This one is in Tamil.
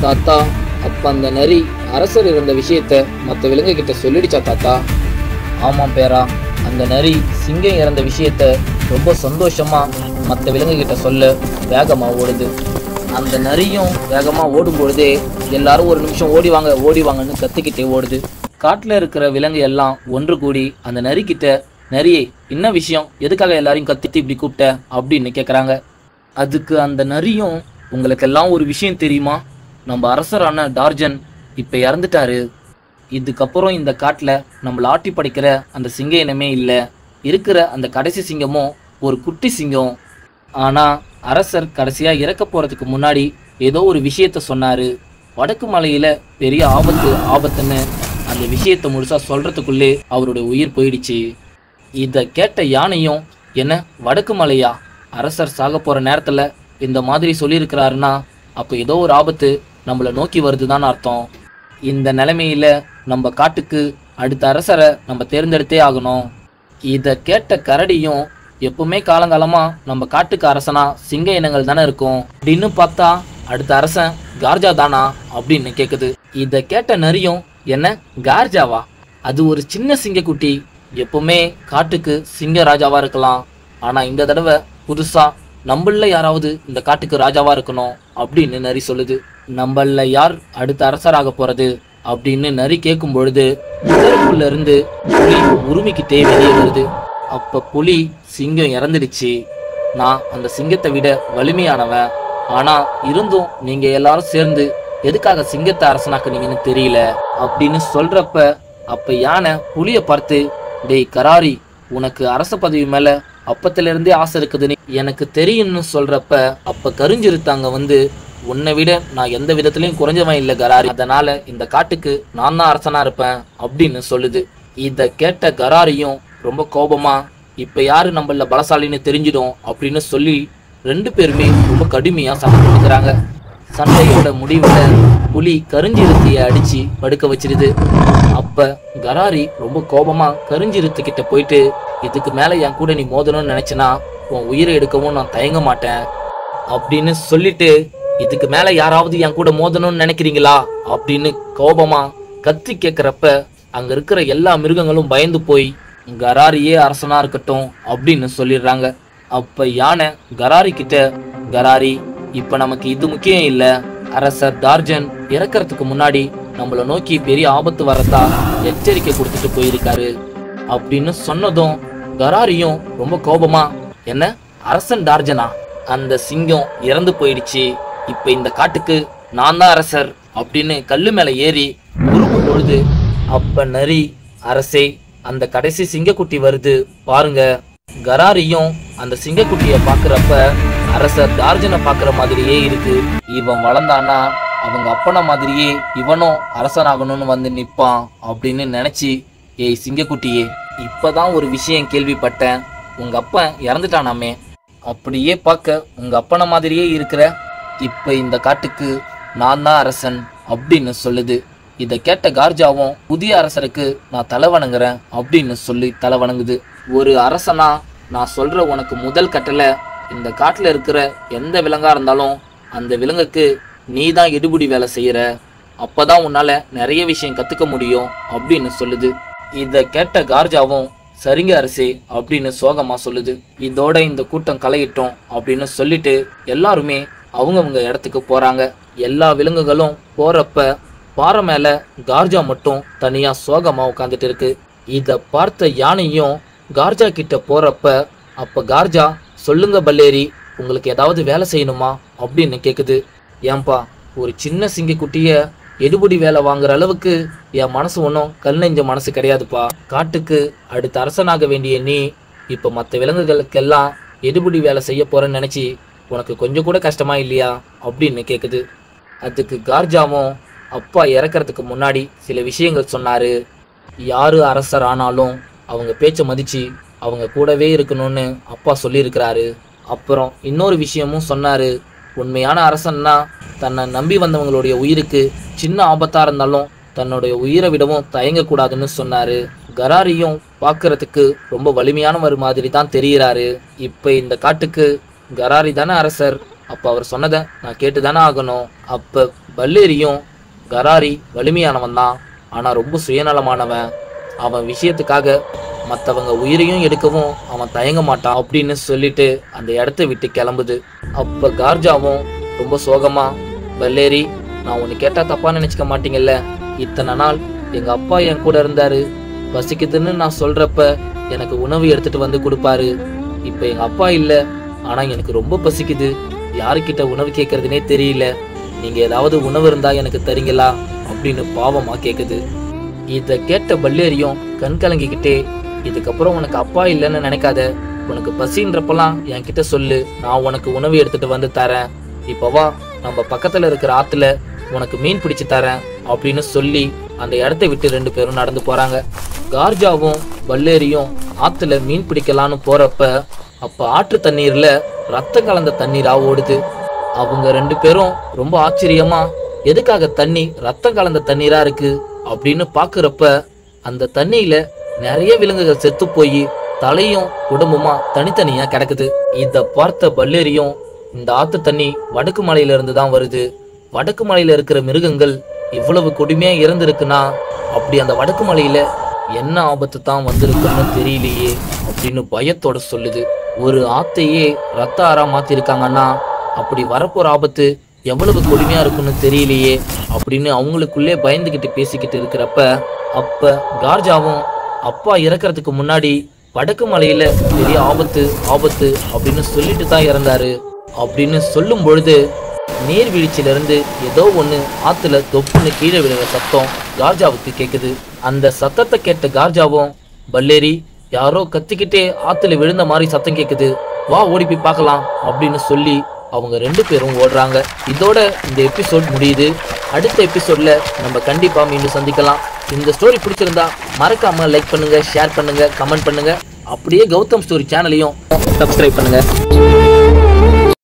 தாத்தா, அப்ப அந்த நரி அரசர் இருந்த விஷயத்த மற்ற விலங்கு கிட்ட சொல்லிடுச்சா தாத்தா? ஆமாம் பேரா, அந்த நரி சிங்கம் இறந்த விஷயத்த ரொம்ப சந்தோஷமா மற்ற விலங்கு கிட்ட சொல்ல வேகமா ஓடுது. அந்த நரியும் வேகமா ஓடும் பொழுதே எல்லாரும் ஒரு நிமிஷம் ஓடிவாங்கன்னு கத்திக்கிட்டே ஓடுது. காட்டுல இருக்கிற விலங்கு எல்லாம் ஒன்று கூடி அந்த நரி கிட்ட, நரியே என்ன விஷயம், எதுக்காக எல்லாரையும் கத்திட்டு இப்படி கூப்பிட்ட அப்படின்னு கேட்குறாங்க. அதுக்கு அந்த நரியும், உங்களுக்கெல்லாம் ஒரு விஷயம் தெரியுமா, நம்ம அரசரான டார்ஜன் இப்போ இறந்துட்டாரு. இதுக்கப்புறம் இந்த காட்டில் நம்மளை ஆட்டி படைக்கிற அந்த சிங்க இனமே இல்லை. இருக்கிற அந்த கடைசி சிங்கமும் ஒரு குட்டி சிங்கம். ஆனால் அரசர் கடைசியாக இறக்க போகிறதுக்கு முன்னாடி ஏதோ ஒரு விஷயத்த சொன்னார். வடக்கு மலையில் பெரிய ஆபத்துன்னு அந்த விஷயத்தை முழுசாக சொல்கிறதுக்குள்ளே அவருடைய உயிர் போயிடுச்சு. இதை கேட்ட யானையும், என்ன வடக்கு மலையா, அரசர் சாக போகிற நேரத்தில் இந்த மாதிரி சொல்லியிருக்கிறாருன்னா அப்போ ஏதோ ஒரு ஆபத்து நம்மளை நோக்கி வருதுதான் அர்த்தம். இந்த நிலைமையில நம்ம காட்டுக்கு அடுத்த அரசரை நம்ம தேர்ந்தெடுத்தே ஆகணும். இதை கேட்ட கரடியும், எப்பவுமே காலங்காலமா நம்ம காட்டுக்கு அரசனா சிங்க இனங்கள் தானே இருக்கும், அப்படின்னு பார்த்தா அடுத்த அரசன் கார்ஜா தானா அப்படின்னு கேட்குது. இதை கேட்ட நரியும், என்ன கார்ஜாவா, அது ஒரு சின்ன சிங்கக்குட்டி, எப்பவுமே காட்டுக்கு சிங்க ராஜாவா இருக்கலாம், ஆனா இந்த தடவை புதுசா நம்மள யாராவது இந்த காட்டுக்கு ராஜாவா இருக்கணும் அப்படின்னு நரி சொல்லுது. நம்மள யார் அடுத்த அரசராக போறது அப்படின்னு நரி கேட்கும் பொழுது புதருக்குள்ள இருந்து புலி உருமிக்கிட்டே வெளியே வருது. அப்ப புலி, சிங்கம் இறந்துடுச்சு, நான் அந்த சிங்கத்தை விட வலிமையானவன், ஆனா இருந்தும் நீங்க எல்லாரும் சேர்ந்து எதுக்காக சிங்கத்தை அரசனாக்குனீங்கன்னு தெரியல அப்படின்னு சொல்றப்ப, அப்ப யானை புலிய பார்த்து, டேய் கராரி, உனக்கு அரச பதவி மேல அப்பத்துல இருந்தே ஆசை இருக்குதுன்னு எனக்கு தெரியும்னு சொல்றப்ப, அப்ப கருஞ்சிருத்தாங்க வந்து, உன்னை விட நான் எந்த விதத்திலையும் குறைஞ்சவன் இல்லை கராரி, அதனால இந்த காட்டுக்கு நான் தான் அரசனா இருப்பேன் அப்படின்னு சொல்லுது. இதை கேட்ட கராரியும் ரொம்ப கோபமா, இப்ப யாரு நம்மள பலசாலின்னு தெரிஞ்சிடும் அப்படின்னு சொல்லி ரெண்டு பேருமே ரொம்ப கடுமையா சண்டை போட்டுக்கிறாங்க. சண்டையோட முடிவுல புலி கருஞ்சிருத்திய அடிச்சு படுக்க வச்சிருது. அப்ப கராரி ரொம்ப கோபமா கருஞ்சிருத்து கிட்ட போயிட்டு, இதுக்கு மேல என் கூட நீ மோதணும்னு நினைச்சனா உன் உயிரை எடுக்கவும் நான் தயங்க மாட்டேன் அப்படின்னு சொல்லிட்டு, இதுக்கு மேல யாராவது என் கூட மோதணும்னு நினைக்கிறீங்களா அப்படின்னு கோபமா கத்தி கேட்கிறப்ப, அங்க இருக்கிற எல்லா மிருகங்களும் பயந்து போய் கராரியே அரசனா இருக்கட்டும் அப்படின்னு சொல்லிடுறாங்க. அப்ப யானை கராரி கிட்ட, கராரி, இப்ப நமக்கு இது முக்கியம் இல்ல, அரசர் டார்ஜன் இறக்கிறதுக்கு முன்னாடி நம்மளை நோக்கி பெரிய ஆபத்து வரதா எச்சரிக்கை கொடுத்துட்டு போயிருக்காரு அப்படின்னு சொன்னதும் கராரியும் ரொம்ப கோபமா, என்ன அரசன் டார்ஜனா, அந்த சிங்கம் இறந்து போயிடுச்சு, இப்ப இந்த காட்டுக்கு நான் தான் அரசர் அப்படின்னு கல்லு மேல ஏறி உருவும் பொழுது, அப்ப நரி, அரசே அந்த கடைசி சிங்கக்குட்டி வருது பாருங்க. கராரியும் அந்த சிங்கக்குட்டிய பாக்குறப்ப அரசர் டார்ஜனை பாக்குற மாதிரியே இருக்கு. இவன் வளர்ந்தானா அவங்க அப்பன மாதிரியே இவனும் அரசனாகணும்னு வந்து நிற்பான் அப்படின்னு நினைச்சு, ஏய் சிங்கக்குட்டியே, இப்பதான் ஒரு விஷயம் கேள்விப்பட்டேன், உங்க அப்பன் இறந்துட்டானாமே, அப்படியே பார்க்க உங்க அப்பன மாதிரியே இருக்கிற, இப்ப இந்த காட்டுக்கு நான் தான் அரசன் அப்படின்னு சொல்லுது. இதை கேட்ட கார்ஜாவும், புதிய அரசருக்கு நான் தலை வணங்குறேன் அப்படின்னு சொல்லி தலை வணங்குது. ஒரு அரசனா நான் சொல்ற உனக்கு முதல் கட்டளை, இந்த காட்டுல இருக்கிற எந்த விலங்கா இருந்தாலும் அந்த விலங்குக்கு நீ தான் எடுபடி வேலை செய்யற, அப்பதான் உன்னால நிறைய விஷயம் கத்துக்க முடியும் அப்படின்னு சொல்லுது. இதை கேட்ட கார்ஜாவும், சரிங்க அரசே அப்படின்னு சோகமா சொல்லுது. இதோட இந்த கூட்டம் கலையிட்டோம் அப்படின்னு சொல்லிட்டு எல்லாருமே அவங்கவுங்க இடத்துக்கு போறாங்க. எல்லா விலங்குகளும் போறப்ப பாறை மேல கார்ஜா மட்டும் தனியா சோகமா உட்காந்துட்டு இருக்கு. இத பார்த்த யானையும் கார்ஜா கிட்ட போறப்ப, அப்ப கார்ஜா, சொல்லுங்க பல்லேரி, உங்களுக்கு ஏதாவது வேலை செய்யணுமா அப்படின்னு கேக்குது. ஏன்பா, ஒரு சின்ன சிங்கக்குட்டிய எடுபடி வேலை வாங்குற அளவுக்கு என் மனசு ஒன்றும் கல் நெஞ்ச மனசு கிடையாதுப்பா. காட்டுக்கு அடுத்த அரசனாக வேண்டிய நீ இப்ப மற்ற விலங்குகளுக்கெல்லாம் எடுபடி வேலை செய்ய போறேன்னு நினைச்சு உனக்கு கொஞ்சம் கூட கஷ்டமா இல்லையா அப்படின்னு கேக்குது. அதுக்கு கார்ஜாவும், அப்பா இறக்கிறதுக்கு முன்னாடி சில விஷயங்கள் சொன்னாரு, யாரு அரசர் ஆனாலும் அவங்க பேச்சை மதிச்சு அவங்க கூடவே இருக்கணும்னு அப்பா சொல்லியிருக்கிறாரு. அப்புறம் இன்னொரு விஷயமும் சொன்னாரு, உண்மையான அரசன்னா தன்னை நம்பி வந்தவங்களுடைய உயிருக்கு சின்ன ஆபத்தா இருந்தாலும் தன்னுடைய உயிரை விடவும் தயங்கக்கூடாதுன்னு சொன்னாரு. கராரியும் பார்க்கறதுக்கு ரொம்ப வலிமையானவர் மாதிரி தான் தெரிகிறாரு. இப்ப இந்த காட்டுக்கு கராரி தானே அரசர், அப்ப அவர் சொன்னதை நான் கேட்டுதானே ஆகணும். அப்ப பல்லேரியும் கராரி வலிமையானவன் தான், ஆனா ரொம்ப சுயநலமானவன். அவன் விஷயத்துக்காக மற்றவங்க உயிரையும் எடுக்கவும் அவன் தயங்க மாட்டான் அப்படின்னு சொல்லிட்டு அந்த இடத்த விட்டு கிளம்புது. அப்ப கார்ஜாவும் ரொம்ப சோகமா, பல்லேரி, நான் உன்னை கேட்டா தப்பா நினைச்சுக்க மாட்டீங்கல்ல, இத்தனை நாள் எங்க அப்பா என் கூட இருந்தாரு. பசிக்குதுன்னு நான் சொல்றப்ப எனக்கு உணவு எடுத்துட்டு வந்து கொடுப்பாரு. இப்ப எங்க அப்பா இல்ல, ஆனா எனக்கு ரொம்ப பசிக்குது. யாருக்கிட்ட உணவு கேட்கறதுனே தெரியல. நீங்க ஏதாவது உணவு இருந்தா எனக்கு தரீங்களா அப்படின்னு பாவமா கேக்குது. இத கேட்ட பல்லேரியும் கண் கலங்கிக்கிட்டே, இதுக்கப்புறம் உனக்கு அப்பா இல்லைன்னு நினைக்காத. உனக்கு பசின்றப்பெல்லாம் என்கிட்ட சொல்லு, நான் உனக்கு உணவு எடுத்துட்டு வந்து தரேன். இப்ப வா, நம்ம பக்கத்துல இருக்கிற ஆத்துல உனக்கு மீன் பிடிச்சு தரேன் அப்படின்னு சொல்லி அந்த இடத்த விட்டு 2 பேரும் நடந்து போறாங்க. கார்ஜாவும் பல்லேரியும் ஆத்துல மீன் பிடிக்கலான்னு போறப்ப அப்ப ஆற்று தண்ணீர்ல ரத்தம் கலந்த தண்ணீரா ஓடுது. அவங்க 2 பேரும் ரொம்ப ஆச்சரியமா, எதுக்காக தண்ணி ரத்தம் கலந்த தண்ணீரா இருக்கு அப்படின்னு பாக்குறப்ப அந்த தண்ணியில நிறைய விலங்குகள் செத்து போய் தலையும் உடம்புமா தனித்தனியா கிடக்குது. இத பார்த்த பல்லேரியும், இந்த ஆத்து தண்ணி வடக்கு மலையில இருந்து தான் வருது. வடக்கு மலையில இருக்கிற மிருகங்கள் இவ்வளவு கொடுமையா இறந்துருக்குன்னா அப்படி அந்த வடக்கு மலையில என்ன ஆபத்து தான் வந்திருக்குன்னு தெரியலையே அப்படின்னு பயத்தோட சொல்லுது. ஒரு ஆத்தையே ரத்த ஆறா மாத்திருக்காங்கன்னா அப்படி வரப்போற ஆபத்து எவ்வளவு கொடுமையா இருக்குன்னு தெரியலையே அப்படின்னு அவங்களுக்குள்ளே பயந்துகிட்டு பேசிக்கிட்டு இருக்கிறப்ப அப்ப கார்ஜாவும், அப்பா இறக்கிறதுக்கு முன்னாடி வடக்கு மலையில பெரிய ஆபத்து ஆபத்து அப்படின்னு சொல்லிட்டு தான் இறந்தாரு அப்படின்னு சொல்லும் பொழுது நீர்வீழ்ச்சியிலிருந்து ஏதோ ஒண்ணு ஆத்துல தொப்புன்னு கீழே விழுற சத்தம் கார்ஜாவுக்கு கேக்குது. அந்த சத்தத்தை கேட்ட கார்ஜாவும், பல்லேரி, யாரோ கத்திக்கிட்டே ஆத்துல விழுந்த மாதிரி சத்தம் கேக்குது, வா ஓடி போய் பார்க்கலாம் அப்படின்னு சொல்லி அவங்க 2 பேரும் ஓடுறாங்க. இதோட இந்த எபிசோட் முடியுது. அடுத்த எபிசோட்ல நம்ம கண்டிப்பா மீண்டும் சந்திக்கலாம். இந்த ஸ்டோரி பிடிச்சிருந்தா மறக்காம லைக் பண்ணுங்க, ஷேர் பண்ணுங்க, கமெண்ட் பண்ணுங்க. அப்படியே கௌதம் ஸ்டோரி சேனலையும் சப்ஸ்கிரைப் பண்ணுங்க.